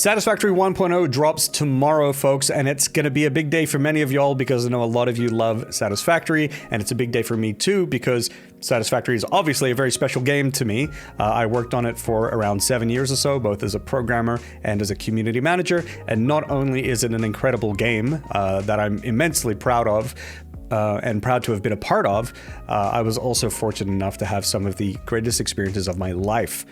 Satisfactory 1.0 drops tomorrow, folks, and it's going to be a big day for many of y'all because I know a lot of you love Satisfactory, and it's a big day for me too because Satisfactory is obviously a very special game to me. I worked on it for around 7 years or so, both as a programmer and as a community manager, and not only is it an incredible game that I'm immensely proud of, and proud to have been a part of, I was also fortunate enough to have some of the greatest experiences of my life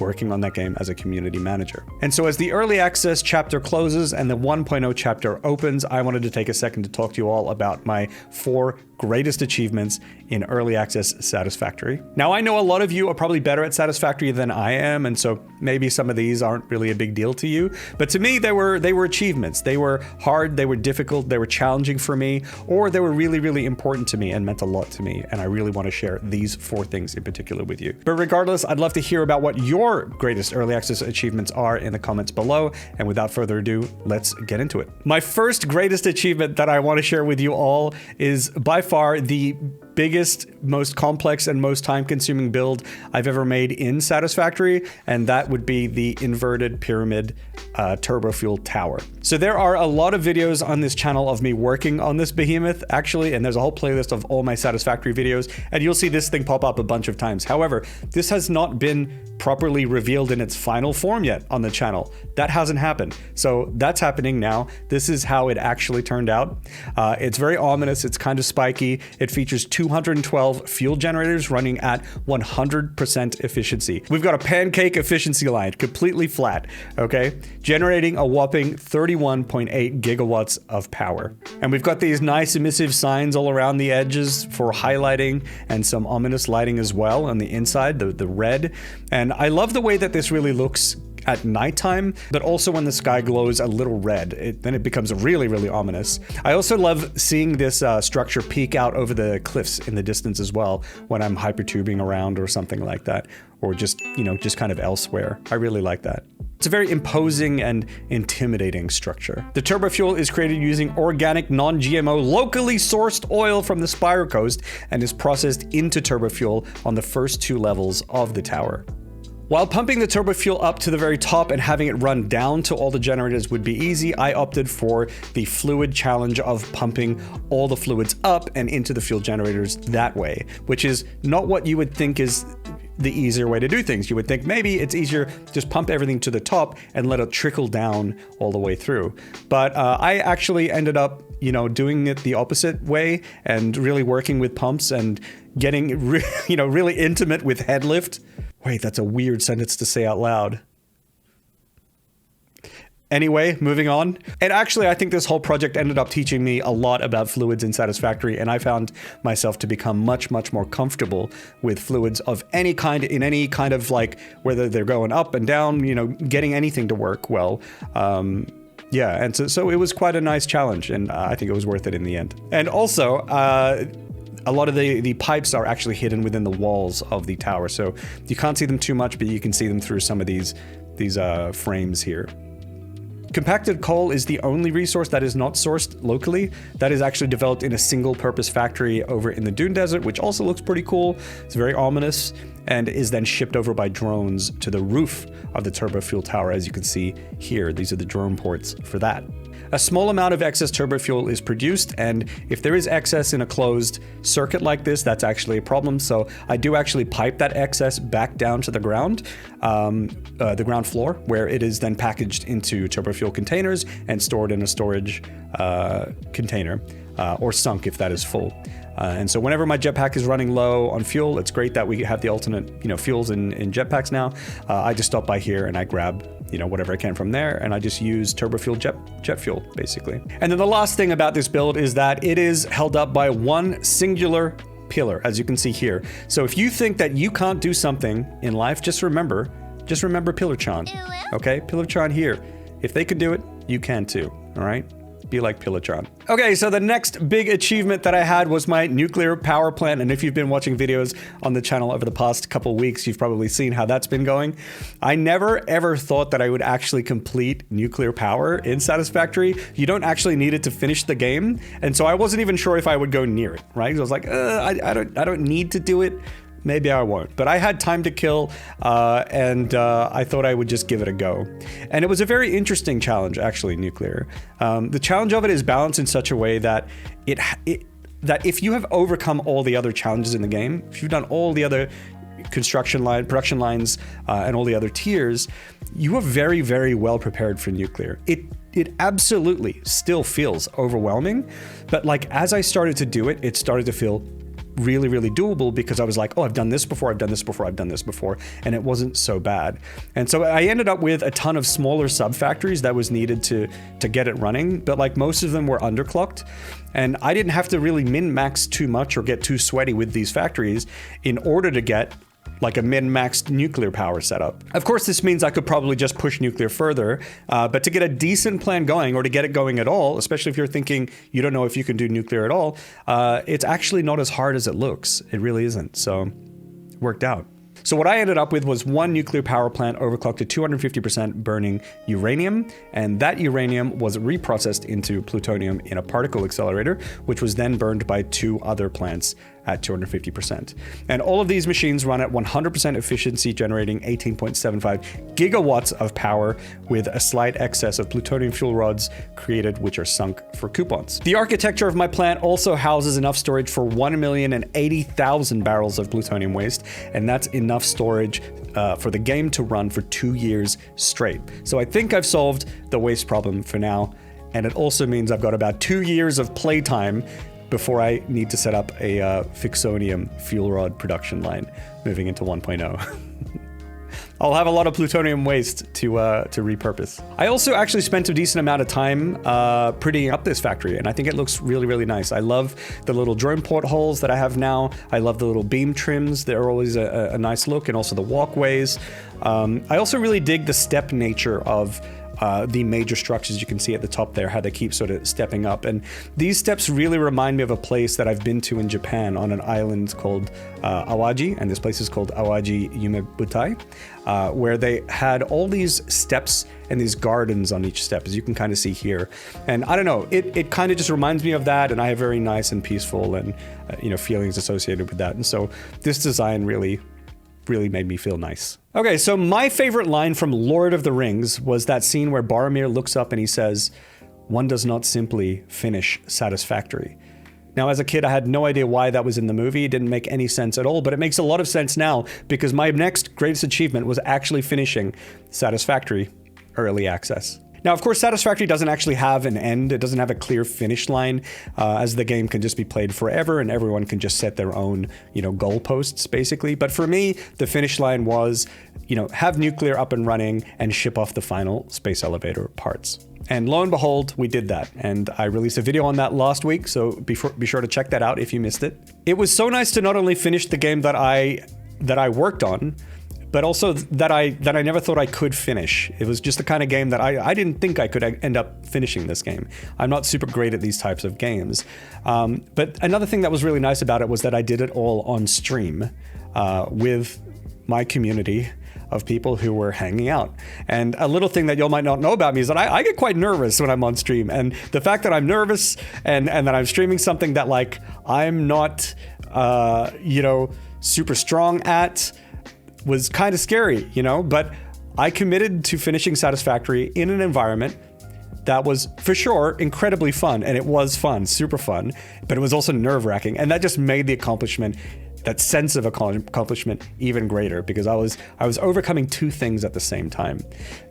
working on that game as a community manager. And so as the early access chapter closes and the 1.0 chapter opens, I wanted to take a second to talk to you all about my 4 greatest achievements in early access Satisfactory. Now, I know a lot of you are probably better at Satisfactory than I am, and so maybe some of these aren't really a big deal to you, but to me, they were achievements. They were hard, they were difficult, they were challenging for me, or they were really, really important to me and meant a lot to me, and I really want to share these 4 things in particular with you. But regardless, I'd love to hear about what your greatest early access achievements are in the comments below, and without further ado, let's get into it. My first greatest achievement that I want to share with you all is by far the biggest, most complex, and most time-consuming build I've ever made in Satisfactory, and that would be the inverted pyramid turbo fuel tower. So there are a lot of videos on this channel of me working on this behemoth, actually, and there's a whole playlist of all my Satisfactory videos, and you'll see this thing pop up a bunch of times. However, this has not been properly revealed in its final form yet on the channel. That hasn't happened. So that's happening now. This is how it actually turned out. It's very ominous. It's kind of spiky. It features 212 fuel generators running at 100% efficiency. We've got a pancake efficiency line, completely flat, okay? Generating a whopping 31.8 gigawatts of power. And we've got these nice emissive signs all around the edges for highlighting and some ominous lighting as well on the inside, the red. And I love the way that this really looks at nighttime, but also when the sky glows a little red, then it becomes really, really ominous. I also love seeing this structure peek out over the cliffs in the distance as well when I'm hypertubing around or something like that, or just, you know, just kind of elsewhere. I really like that. It's a very imposing and intimidating structure. The turbo fuel is created using organic, non-GMO, locally sourced oil from the Spire Coast and is processed into turbo fuel on the first 2 levels of the tower. While pumping the turbo fuel up to the very top and having it run down to all the generators would be easy, I opted for the fluid challenge of pumping all the fluids up and into the fuel generators that way, which is not what you would think is the easier way to do things. You would think maybe it's easier just pump everything to the top and let it trickle down all the way through. But I actually ended up, you know, doing it the opposite way and really working with pumps and getting, really intimate with head lift. Wait, that's a weird sentence to say out loud. Anyway, moving on. And actually, I think this whole project ended up teaching me a lot about fluids in Satisfactory, and I found myself to become much, much more comfortable with fluids of any kind, in any kind of, like, whether they're going up and down, you know, getting anything to work well. Yeah, and so it was quite a nice challenge, and I think it was worth it in the end. And also, a lot of the pipes are actually hidden within the walls of the tower, so you can't see them too much, but you can see them through some of these frames here. Compacted coal is the only resource that is not sourced locally. That is actually developed in a single-purpose factory over in the Dune Desert, which also looks pretty cool. It's very ominous, and is then shipped over by drones to the roof of the turbo fuel tower, as you can see here. These are the drone ports for that. A small amount of excess turbo fuel is produced, and if there is excess in a closed circuit like this, that's actually a problem. So I do actually pipe that excess back down to the ground floor, where it is then packaged into turbo fuel containers and stored in a storage container, or sunk if that is full. And so whenever my jetpack is running low on fuel, it's great that we have the alternate, fuels in jetpacks now. I just stop by here and I grab, whatever I can from there, and I just use turbo fuel jet fuel, basically. And then the last thing about this build is that it is held up by one singular pillar, as you can see here. So if you think that you can't do something in life, just remember Pillarchan, okay? Pillarchan here. If they could do it, you can too, all right? Be like Pillarchan. Okay, so the next big achievement that I had was my nuclear power plant, and if you've been watching videos on the channel over the past couple weeks, you've probably seen how that's been going. I never ever thought that I would actually complete nuclear power in Satisfactory. You don't actually need it to finish the game, and so I wasn't even sure if I would go near it, right? I was like, I don't need to do it, maybe I won't. But I had time to kill, and I thought I would just give it a go. And it was a very interesting challenge, actually, nuclear. The challenge of it is balanced in such a way that that if you have overcome all the other challenges in the game, if you've done all the other production lines, and all the other tiers, you are very, very well prepared for nuclear. It absolutely still feels overwhelming, but like as I started to do it, it started to feel really, really doable because I was like, oh, I've done this before, I've done this before, I've done this before, and it wasn't so bad. And so I ended up with a ton of smaller sub-factories that was needed to get it running, but like most of them were underclocked, and I didn't have to really min-max too much or get too sweaty with these factories in order to get like a min-maxed nuclear power setup. Of course, this means I could probably just push nuclear further, but to get a decent plan going, or to get it going at all, especially if you're thinking you don't know if you can do nuclear at all, it's actually not as hard as it looks. It really isn't, so it worked out. So what I ended up with was one nuclear power plant overclocked to 250% burning uranium, and that uranium was reprocessed into plutonium in a particle accelerator, which was then burned by 2 other plants at 250%. And all of these machines run at 100% efficiency, generating 18.75 gigawatts of power with a slight excess of plutonium fuel rods created, which are sunk for coupons. The architecture of my plant also houses enough storage for 1,080,000 barrels of plutonium waste, and that's enough storage for the game to run for 2 years straight. So I think I've solved the waste problem for now, and it also means I've got about 2 years of playtime before I need to set up a Fixonium fuel rod production line moving into 1.0. I'll have a lot of plutonium waste to repurpose. I also actually spent a decent amount of time prettying up this factory, and I think it looks really, really nice. I love the little drone portholes that I have now. I love the little beam trims. They're always a nice look, and also the walkways. I also really dig the step nature of the major structures you can see at the top there, how they keep sort of stepping up. And these steps really remind me of a place that I've been to in Japan on an island called Awaji, and this place is called Awaji Yumebutai, where they had all these steps and these gardens on each step, as you can kind of see here. And I don't know, it kind of just reminds me of that, and I have very nice and peaceful and feelings associated with that. And so this design really made me feel nice. Okay, so my favorite line from Lord of the Rings was that scene where Boromir looks up and he says, "One does not simply finish Satisfactory." Now, as a kid, I had no idea why that was in the movie. It didn't make any sense at all, but it makes a lot of sense now because my next greatest achievement was actually finishing Satisfactory Early Access. Now, of course, Satisfactory doesn't actually have an end. It doesn't have a clear finish line, as the game can just be played forever and everyone can just set their own, goalposts, basically. But for me, the finish line was, have nuclear up and running and ship off the final space elevator parts. And lo and behold, we did that. And I released a video on that last week, so be sure to check that out if you missed it. It was so nice to not only finish the game that I worked on, but also that I never thought I could finish. It was just the kind of game that I didn't think I could end up finishing this game. I'm not super great at these types of games. But another thing that was really nice about it was that I did it all on stream with my community of people who were hanging out. And a little thing that you might not know about me is that I get quite nervous when I'm on stream. And the fact that I'm nervous and that I'm streaming something that like I'm not, super strong at, was kind of scary, but I committed to finishing Satisfactory in an environment that was, for sure, incredibly fun. And it was fun, super fun, but it was also nerve-wracking. And that just made the accomplishment, that sense of accomplishment, even greater, because I was overcoming 2 things at the same time.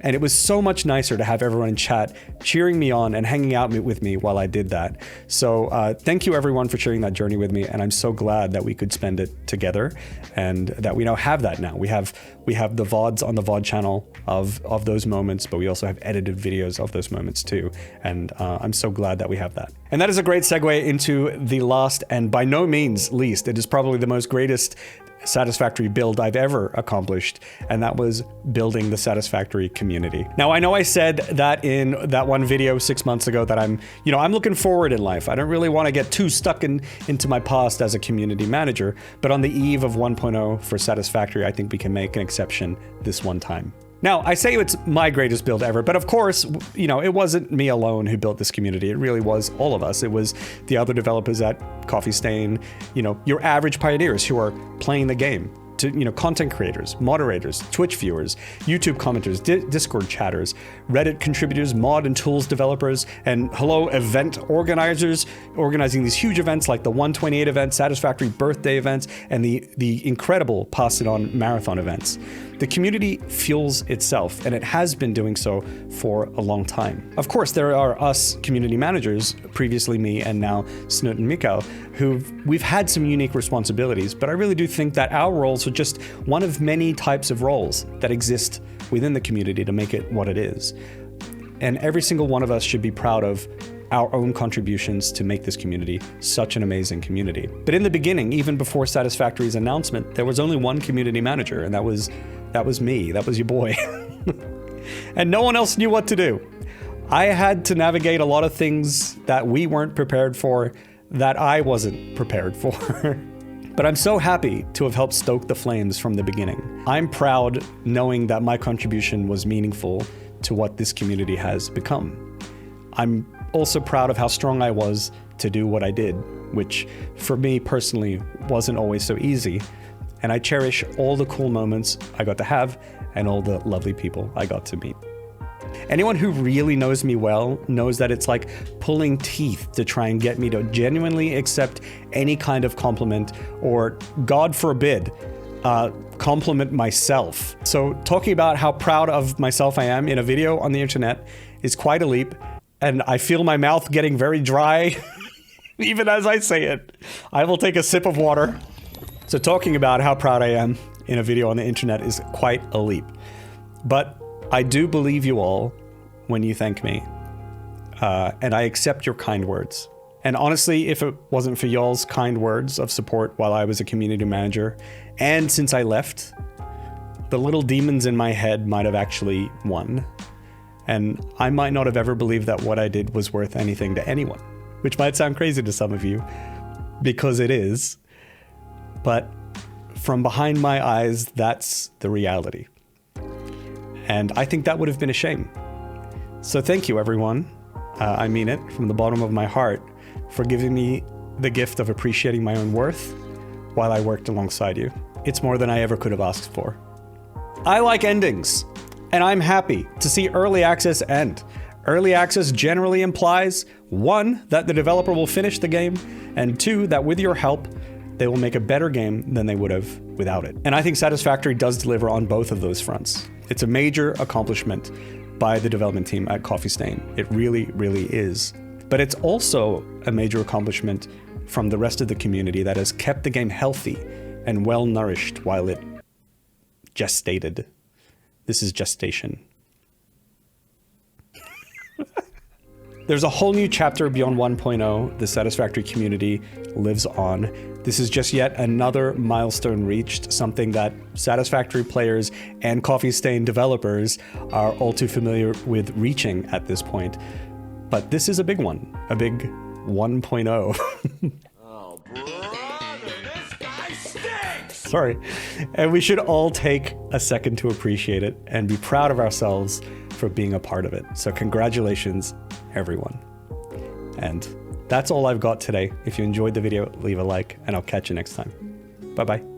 And it was so much nicer to have everyone in chat cheering me on and hanging out with me while I did that. So thank you everyone for sharing that journey with me, and I'm so glad that we could spend it together and that we now have that now. We have the VODs on the VOD channel of those moments, but we also have edited videos of those moments too. And I'm so glad that we have that. And that is a great segue into the last, and by no means least, it is probably the most greatest Satisfactory build I've ever accomplished, and that was building the Satisfactory community. Now, I know I said that in that one video 6 months ago that I'm looking forward in life. I don't really want to get too stuck into my past as a community manager, but on the eve of 1.0 for Satisfactory, I think we can make an exception this one time. Now, I say it's my greatest build ever, but of course, you know, it wasn't me alone who built this community. It really was all of us. It was the other developers at Coffee Stain, you know, your average pioneers who are playing the game. To, you know, content creators, moderators, Twitch viewers, YouTube commenters, Discord chatters, Reddit contributors, mod and tools developers, and hello, event organizers, organizing these huge events like the 128 event, Satisfactory birthday events, and the incredible Pass It On marathon events. The community fuels itself, and it has been doing so for a long time. Of course, there are us community managers, previously me and now Snut and Mikael, we've had some unique responsibilities, but I really do think that our roles are just one of many types of roles that exist within the community to make it what it is. And every single one of us should be proud of our own contributions to make this community such an amazing community. But in the beginning, even before Satisfactory's announcement, there was only one community manager, and that was me, that was your boy. And no one else knew what to do. I had to navigate a lot of things that we weren't prepared for, that I wasn't prepared for. But I'm so happy to have helped stoke the flames from the beginning. I'm proud knowing that my contribution was meaningful to what this community has become. I'm also proud of how strong I was to do what I did, which for me personally wasn't always so easy. And I cherish all the cool moments I got to have and all the lovely people I got to meet. Anyone who really knows me well knows that it's like pulling teeth to try and get me to genuinely accept any kind of compliment or, God forbid, compliment myself. So talking about how proud of myself I am in a video on the internet is quite a leap, and I feel my mouth getting very dry even as I say it. I will take a sip of water. So talking about how proud I am in a video on the internet is quite a leap. But I do believe you all when you thank me, and I accept your kind words. And honestly, if it wasn't for y'all's kind words of support while I was a community manager, and since I left, the little demons in my head might have actually won. And I might not have ever believed that what I did was worth anything to anyone, which might sound crazy to some of you, because it is. But from behind my eyes, that's the reality. And I think that would have been a shame. So thank you, everyone. I mean it from the bottom of my heart for giving me the gift of appreciating my own worth while I worked alongside you. It's more than I ever could have asked for. I like endings, and I'm happy to see early access end. Early access generally implies, 1, that the developer will finish the game, and 2, that with your help, they will make a better game than they would have without it. And I think Satisfactory does deliver on both of those fronts. It's a major accomplishment by the development team at Coffee Stain. It really, really is. But it's also a major accomplishment from the rest of the community that has kept the game healthy and well nourished while it gestated. This is gestation. There's a whole new chapter beyond 1.0. The Satisfactory community lives on. This is just yet another milestone reached, something that Satisfactory players and Coffee Stain developers are all too familiar with reaching at this point. But this is a big one, a big 1.0. Oh, brother, this guy stinks! Sorry. And we should all take a second to appreciate it and be proud of ourselves for being a part of it. So congratulations, everyone. And that's all I've got today. If you enjoyed the video, leave a like, and I'll catch you next time. Bye-bye.